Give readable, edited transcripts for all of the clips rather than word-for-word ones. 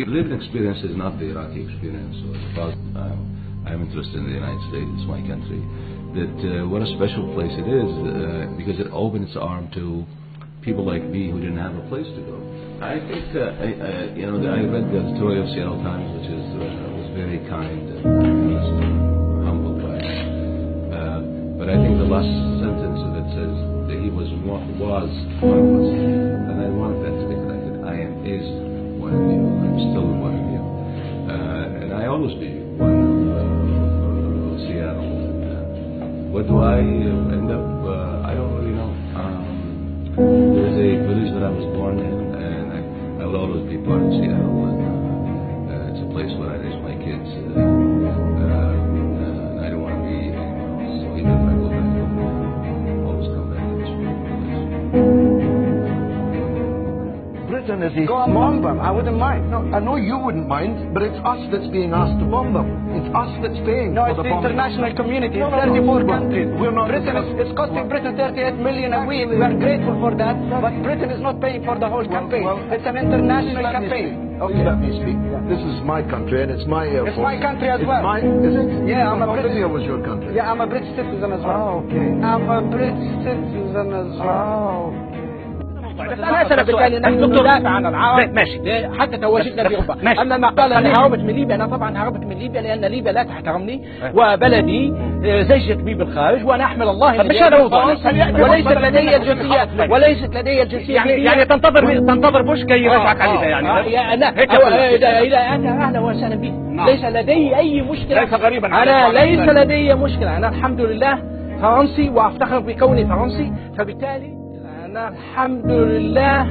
lived experience is not the Iraqi experience. Or I'm interested in the United States, it's my country. That what a special place it is because it opened its arm to people like me who didn't have a place to go. I think, I read the story of Seattle Times, which was very kind and honest and humble guy. But I think the last sentence of it says that he was one of us, and I want that to be corrected. I is one of you. I'm still one of you, and I always be one of Seattle. What do I end up? I don't really know. There's a village that I was born in, and I will always be part of Seattle. And it's a place where I raise my kids. And I don't want to be anywhere else. So even if I go back home, I'll always come back to this place. Britain is bomb them. I wouldn't mind. No, I know you wouldn't mind, but it's us that's being asked to bomb them. It's us that's paying No, for it's the bombing. international community. 34 countries. We're not. Britain it's costing Britain 38 million a week. We are grateful for that, but Britain is not paying for the whole campaign. It's an international campaign. Okay, let me speak. This is my country and it's my airport. It's my country as well. Is it? Yeah, I'm a British. Libya was your country. Yeah, I'm a British citizen as well. Oh, okay. I'm a British citizen as well. أنا بالتالي نحن ندافع عن العرب حتى تواجدنا في أوروبا. أما ما قال أني هربت من ليبيا، أنا طبعا هربت من ليبيا لأن ليبيا لا تحترمني وبلدي زجت بي بالخارج وأنا أحمل الله مش هذا موضوع وليست لدي الجنسية يعني تنتظر بوش كي يرفعك عليها يعني إذا أنت أهلا وسهلا بي ليس لدي أي مشكلة. ليس غريبا أنا ليس لدي مشكلة. أنا الحمد لله فرنسي وأفتخر بكوني فرنسي، فبالتالي أنا الحمد لله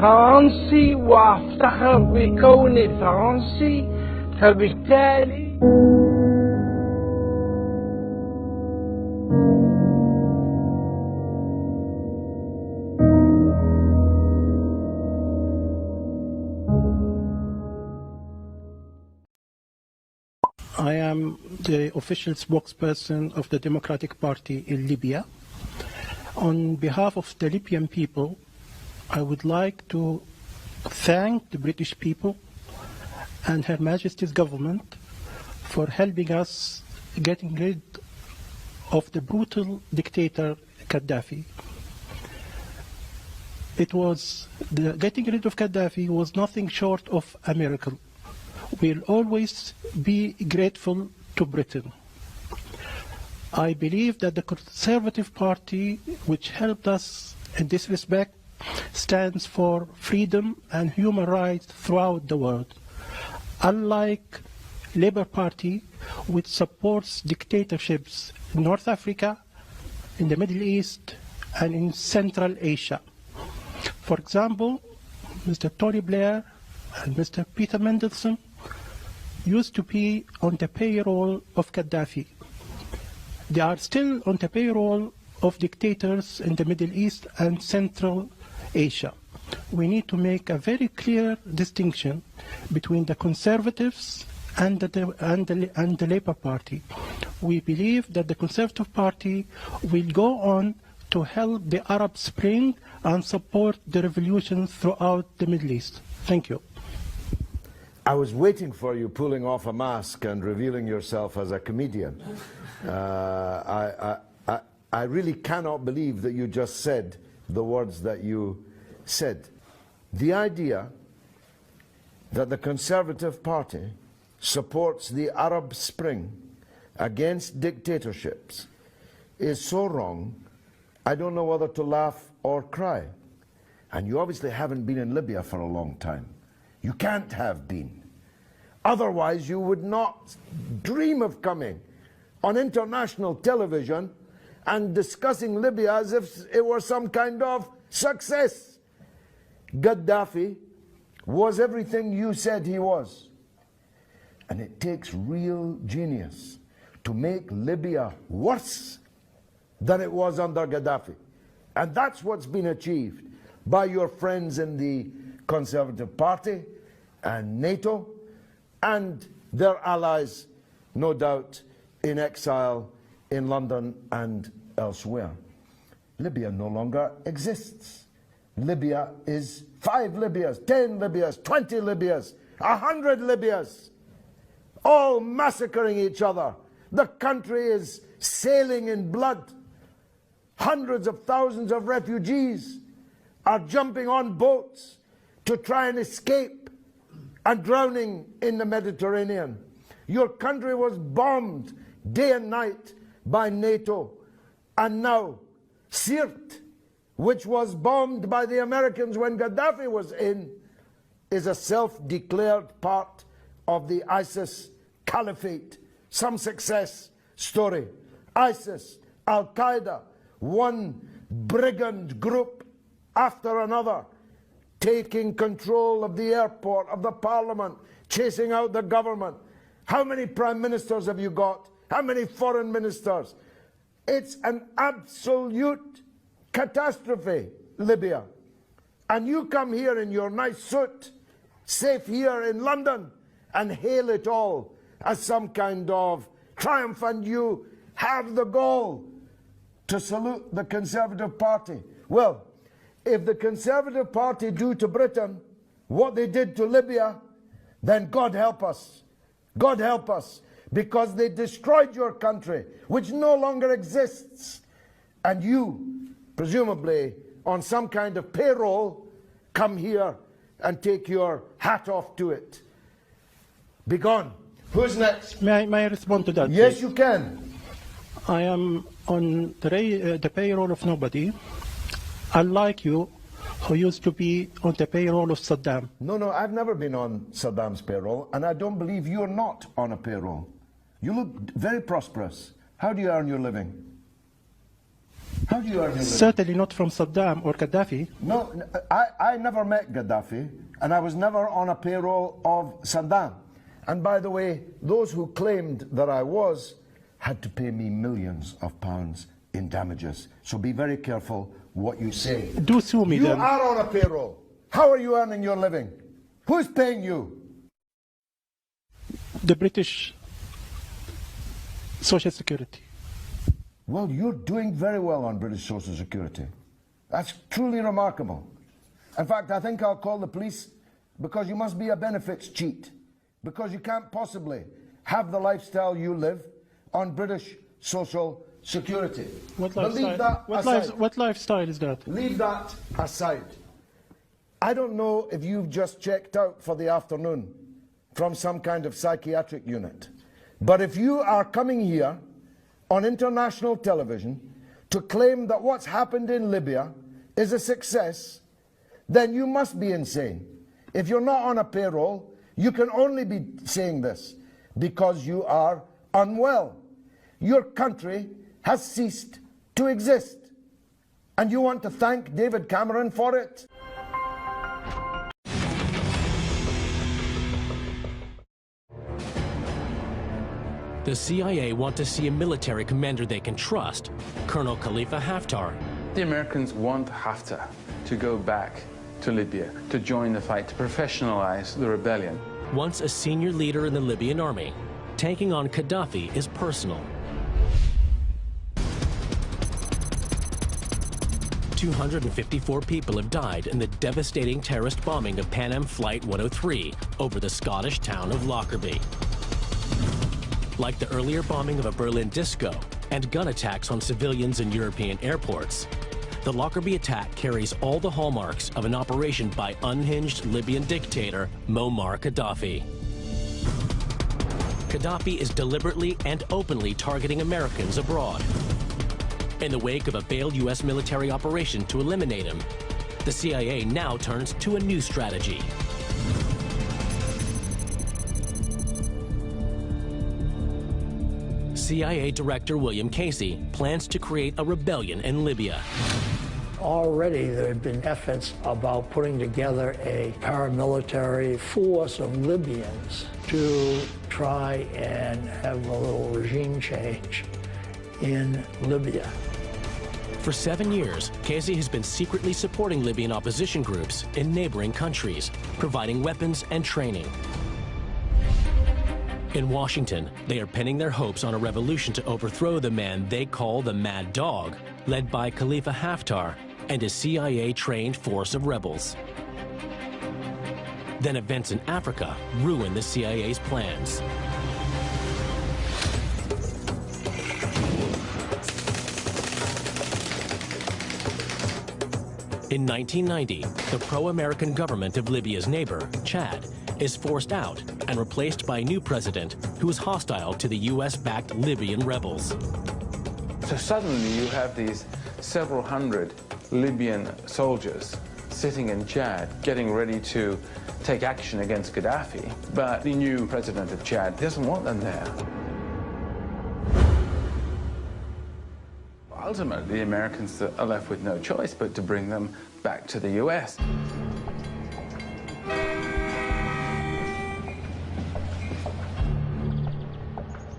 فرنسي وأفتخر بكوني فرنسي، فبالتالي I am the official spokesperson of the Democratic Party in Libya. On behalf of the Libyan people, I would like to thank the British people and Her Majesty's government for helping us getting rid of the brutal dictator Gaddafi. Getting rid of Gaddafi was nothing short of a miracle. We'll always be grateful to Britain. I believe that the Conservative Party, which helped us in this respect, stands for freedom and human rights throughout the world. Unlike Labour Party, which supports dictatorships in North Africa, in the Middle East, and in Central Asia. For example, Mr. Tony Blair and Mr. Peter Mandelson used to be on the payroll of Gaddafi. They are still on the payroll of dictators in the Middle East and Central Asia. We need to make a very clear distinction between the Conservatives and the Labour Party. We believe that the Conservative Party will go on to help the Arab Spring and support the revolution throughout the Middle East. Thank you. I was waiting for you pulling off a mask and revealing yourself as a comedian. I really cannot believe that you just said the words that you said. The idea that the Conservative Party supports the Arab Spring against dictatorships is so wrong, I don't know whether to laugh or cry. And you obviously haven't been in Libya for a long time. You can't have been. Otherwise, you would not dream of coming on international television and discussing Libya as if it were some kind of success. Gaddafi was everything you said he was. And it takes real genius to make Libya worse than it was under Gaddafi. And that's what's been achieved by your friends in the Conservative Party and NATO and their allies, no doubt, in exile in London and elsewhere. Libya no longer exists. Libya is 5 Libyas, 10 Libyas, 20 Libyas, 100 Libyas, all massacring each other. The country is sailing in blood. Hundreds of thousands of refugees are jumping on boats to try and escape and drowning in the Mediterranean. Your country was bombed day and night by NATO. And now, Sirte, which was bombed by the Americans when Gaddafi was in, is a self-declared part of the ISIS caliphate. Some success story. ISIS, Al-Qaeda, one brigand group after another, taking control of the airport, of the parliament, chasing out the government. How many prime ministers have you got? How many foreign ministers? It's an absolute catastrophe, Libya. And you come here in your nice suit, safe here in London, and hail it all as some kind of triumph, and you have the gall to salute the Conservative Party. Well, if the Conservative Party do to Britain what they did to Libya, then God help us. God help us, because they destroyed your country, which no longer exists. And you, presumably on some kind of payroll, come here and take your hat off to it. Be gone. Who's next? May I respond to that? Yes, please? you can. I am on the payroll of nobody, unlike you, who used to be on the payroll of Saddam. No, I've never been on Saddam's payroll, and I don't believe you're not on a payroll. You look very prosperous. How do you earn your living? How do you earn your living? Certainly not from Saddam or Gaddafi. No, I never met Gaddafi, and I was never on a payroll of Saddam. And by the way, those who claimed that I was had to pay me millions of pounds in damages. So be very careful what you say. Do sue me then. You are on a payroll. How are you earning your living? Who's paying you? The British Social Security. Well, you're doing very well on British Social Security. That's truly remarkable. In fact, I think I'll call the police, because you must be a benefits cheat, because you can't possibly have the lifestyle you live on British Social Security. What But leave that aside. what lifestyle is that? Leave that aside. I don't know if you've just checked out for the afternoon from some kind of psychiatric unit, but if you are coming here on international television to claim that what's happened in Libya is a success, then you must be insane. If you're not on a payroll, you can only be saying this because you are unwell. Your country has ceased to exist, and you want to thank David Cameron for it? The CIA want to see a military commander they can trust, Colonel Khalifa Haftar. The Americans want Haftar to go back to Libya, to join the fight, to professionalize the rebellion. Once a senior leader in the Libyan army, taking on Gaddafi is personal. 254 people have died in the devastating terrorist bombing of Pan Am Flight 103 over the Scottish town of Lockerbie. Like the earlier bombing of a Berlin disco and gun attacks on civilians in European airports, the Lockerbie attack carries all the hallmarks of an operation by unhinged Libyan dictator Muammar Gaddafi. Gaddafi is deliberately and openly targeting Americans abroad. In the wake of a failed U.S. military operation to eliminate him, the CIA now turns to a new strategy. CIA Director William Casey plans to create a rebellion in Libya. Already there have been efforts about putting together a paramilitary force of Libyans to try and have a little regime change in Libya. For 7 years, Casey has been secretly supporting Libyan opposition groups in neighboring countries, providing weapons and training. In Washington, they are pinning their hopes on a revolution to overthrow the man they call the Mad Dog, led by Khalifa Haftar and a CIA-trained force of rebels. Then events in Africa ruined the CIA's plans. In 1990, the pro-American government of Libya's neighbor, Chad, is forced out and replaced by a new president who is hostile to the US-backed Libyan rebels. So suddenly you have these several hundred Libyan soldiers sitting in Chad, getting ready to take action against Gaddafi, but the new president of Chad doesn't want them there. Ultimately, the Americans are left with no choice but to bring them back to the US.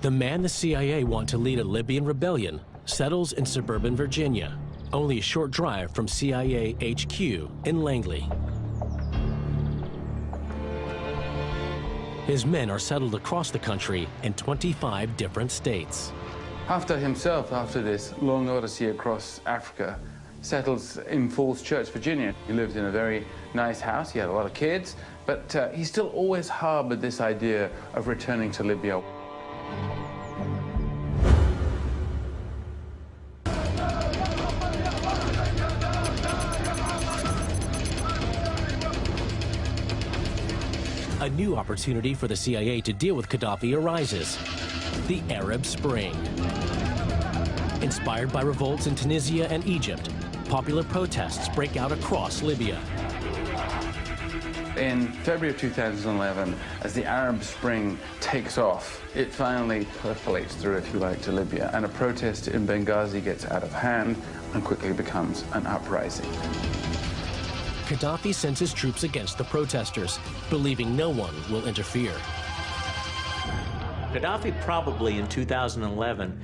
The man the CIA want to lead a Libyan rebellion settles in suburban Virginia, only a short drive from CIA HQ in Langley. His men are settled across the country in 25 different states. Haftar himself, after this long odyssey across Africa, settles in Falls Church, Virginia. He lived in a very nice house, he had a lot of kids, but he still always harbored this idea of returning to Libya. A new opportunity for the CIA to deal with Gaddafi arises: the Arab Spring. Inspired by revolts in Tunisia and Egypt, popular protests break out across Libya. In February of 2011, as the Arab Spring takes off, it finally percolates through, if you like, to Libya, and a protest in Benghazi gets out of hand and quickly becomes an uprising. Gaddafi sends his troops against the protesters, believing no one will interfere. Gaddafi probably in 2011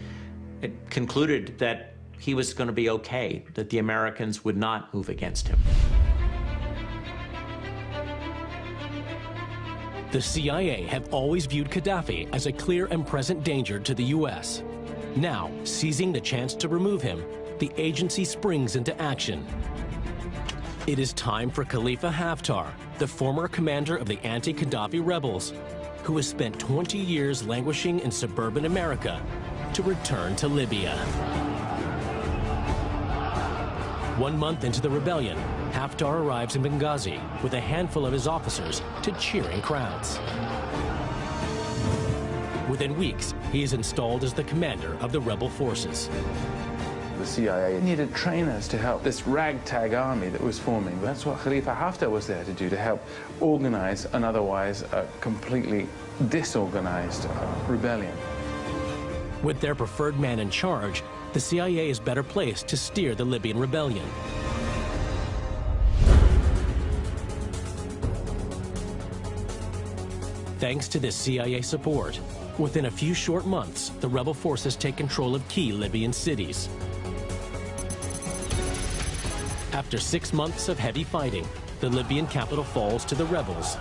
concluded that he was going to be okay, that the Americans would not move against him. The CIA have always viewed Gaddafi as a clear and present danger to the US. Now, seizing the chance to remove him, the agency springs into action. It is time for Khalifa Haftar, the former commander of the anti-Gaddafi rebels, who has spent 20 years languishing in suburban America, to return to Libya. 1 month into the rebellion, Haftar arrives in Benghazi with a handful of his officers to cheering crowds. Within weeks, he is installed as the commander of the rebel forces. The CIA needed trainers to help this ragtag army that was forming. That's what Khalifa Haftar was there to do, to help organize an otherwise completely disorganized rebellion. With their preferred man in charge, the CIA is better placed to steer the Libyan rebellion. Thanks to this CIA support, within a few short months, the rebel forces take control of key Libyan cities. After 6 months of heavy fighting, the Libyan capital falls to the rebels,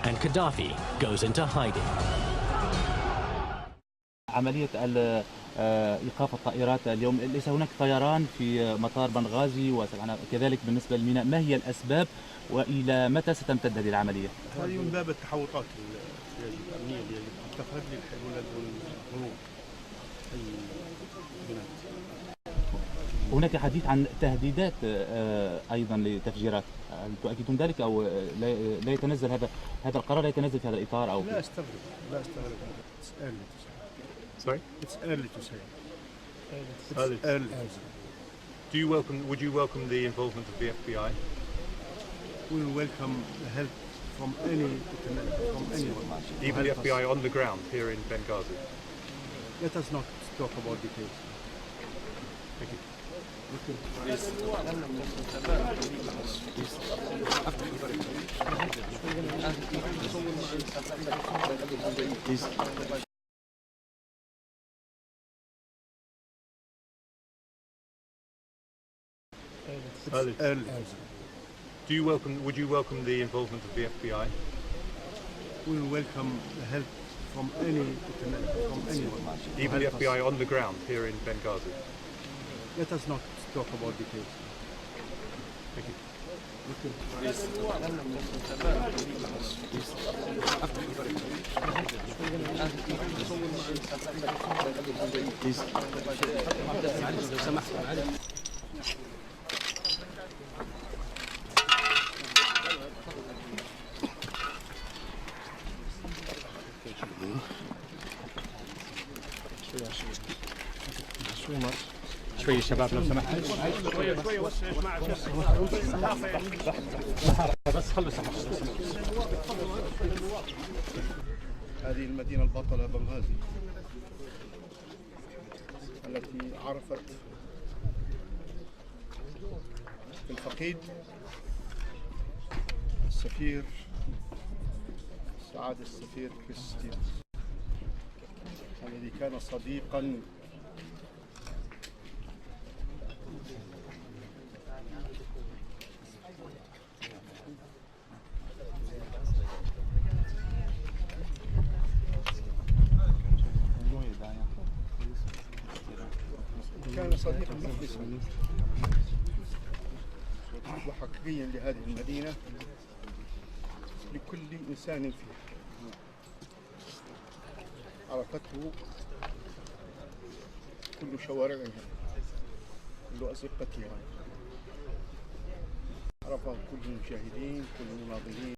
and Gaddafi goes into hiding. عملية إيقاف الطائرات اليوم، ليس هناك طيران في مطار بنغازي وكذلك بالنسبة للميناء، ما هي الأسباب وإلى متى ستمتد هذه العملية؟ هذه من باب التحوطات الأمنية اللي اتخذت للحلول والهروب. هناك حديث عن تهديدات أيضا لتفجيرات، هل تؤكدون ذلك أو لا يتنزل هذا القرار لا يتنزل في هذا الإطار أو؟ لا أستغرب. Sorry? It's early to say. It's early. Would you welcome the involvement of the FBI? We will welcome the help from anyone. Even the FBI on the ground here in Benghazi. Let us not talk about details. Thank you. It's early. Would you welcome the involvement of the FBI? We will welcome the help from anyone. Even the FBI on the ground here in Benghazi. Let us not talk about details. شوية شباب لو سمحت. بس خلص. هذه المدينة البطلة بنغازي التي عرفت في الفقيد السفير سعادة السفير كريستيان الذي كان صديقا مخلصا وحقيقيا لهذه المدينة لكل إنسان فيها. عرفته كل شوارعها، كل أزقتها، عرفه كل المشاهدين، كل الناظرين.